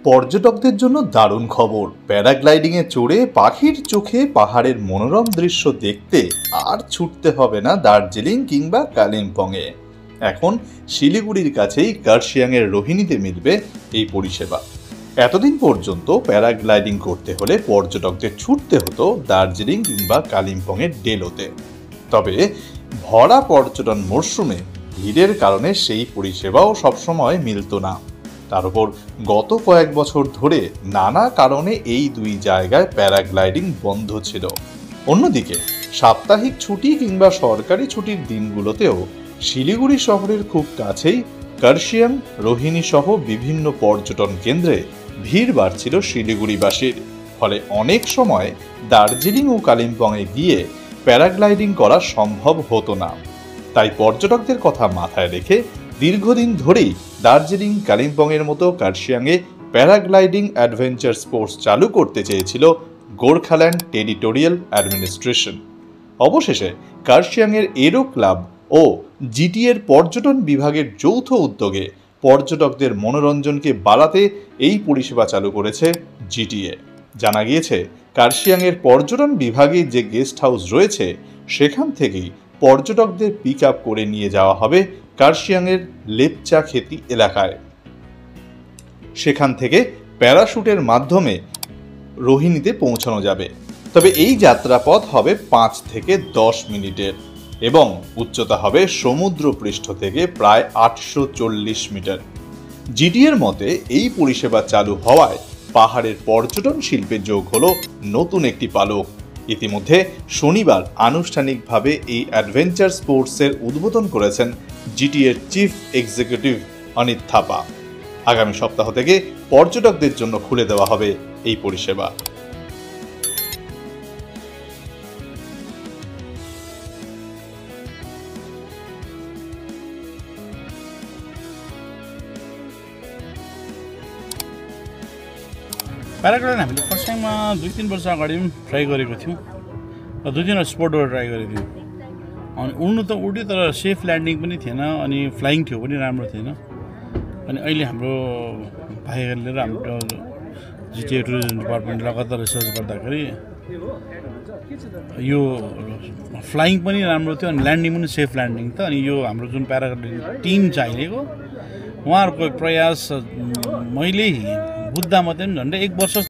পর্যটকদের জন্য দারুণ খবর। প্যারাগ্লাইডিংয়ে চড়ে পাখির চোখে পাহাড়ের মনোরম দৃশ্য দেখতে আর ছুটতে হবে না দার্জিলিং কিংবা কালিম্পংয়ে। এখন শিলিগুড়ির কাছেই কার্শিয়াংয়ের রোহিণীতে মিলবে এই পরিষেবা। এতদিন পর্যন্ত প্যারাগ্লাইডিং করতে হলে পর্যটকদের ছুটতে হতো দার্জিলিং কিংবা কালিম্পংয়ের ডেলোতে। তবে ভরা পর্যটন মরশুমে ভিড়ের কারণে সেই পরিষেবাও সবসময় মিলত না। তার উপর গত কয়েক বছর ধরে নানা কারণে এই দুই জায়গায় প্যারাগ্লাইডিং বন্ধ ছিল। অন্যদিকে সাপ্তাহিক ছুটি কিংবা সরকারি ছুটির দিনগুলোতেও শিলিগুড়ি শহরের খুব কাছেই কার্শিয়াং, রোহিণী সহ বিভিন্ন পর্যটন কেন্দ্রে ভিড় বাড়ছিল শিলিগুড়িবাসীর। ফলে অনেক সময় দার্জিলিং ও কালিম্পংয়ে গিয়ে প্যারাগ্লাইডিং করা সম্ভব হতো না। তাই পর্যটকদের কথা মাথায় রেখে দীর্ঘদিন ধরেই দার্জিলিং, কালিম্পংয়ের মতো কার্শিয়াংয়ে প্যারাগ্লাইডিং অ্যাডভেঞ্চার স্পোর্টস চালু করতে চেয়েছিল গোর্খাল্যান্ড টেরিটোরিয়াল অ্যাডমিনিস্ট্রেশন। অবশেষে কার্শিয়াংয়ের এরো ক্লাব ও জিটিএর পর্যটন বিভাগের যৌথ উদ্যোগে পর্যটকদের মনোরঞ্জনকে বাড়াতে এই পরিষেবা চালু করেছে জিটিএ। জানা গিয়েছে, কার্শিয়াংয়ের পর্যটন বিভাগে যে গেস্ট হাউস রয়েছে সেখান থেকেই পর্যটকদের পিক আপ করে নিয়ে যাওয়া হবে কার্শিয়াংয়ের লেপচা খেতি এলাকায়। সেখান থেকে প্যারাশুটের মাধ্যমে রোহিণীতে পৌঁছানো যাবে। তবে এই যাত্রাপথ হবে 5 থেকে 10 মিনিটের এবং উচ্চতা হবে সমুদ্রপৃষ্ঠ থেকে প্রায় 840 মিটার। জিটিএর মতে এই পরিষেবা চালু হওয়ায় পাহাড়ের পর্যটন শিল্পে যোগ হলো নতুন একটি পালক। ইতিমধ্যে শনিবার আনুষ্ঠানিকভাবে এই অ্যাডভেঞ্চার স্পোর্টসের উদ্বোধন করেছেন জিটিএর চিফ এক্সিকিউটিভ অনিত থাপা। আগামী সপ্তাহ থেকে পর্যটকদের জন্য খুলে দেওয়া হবে এই পরিষেবা। प्याराग्लाइडिङ हामीले फर्स्ट टाइममा 2-3 वर्ष अगाडि पनि ट्राई गरेको थियौँ र 2-3 स्पोर्टबाट ट्राई गरेको थियौँ। अनि उड्नु त उड्यो, तर सेफ ल्यान्डिङ पनि थिएन, अनि फ्लाइङ थियो पनि राम्रो थिएन। अनि अहिले हाम्रो भाइहरूले र हाम्रो जिटिए टुरिज्म डिपार्टमेन्ट लगातार रिसर्च गर्दाखेरि यो फ्लाइङ पनि राम्रो थियो अनि ल्यान्डिङ पनि सेफ ल्यान्डिङ त। अनि यो हाम्रो जुन प्याराग्लाइडिङ टिम चाहिएको उहाँहरूको प्रयास मैले बुझ्दा मात्रै झन्डै 1 वर्ष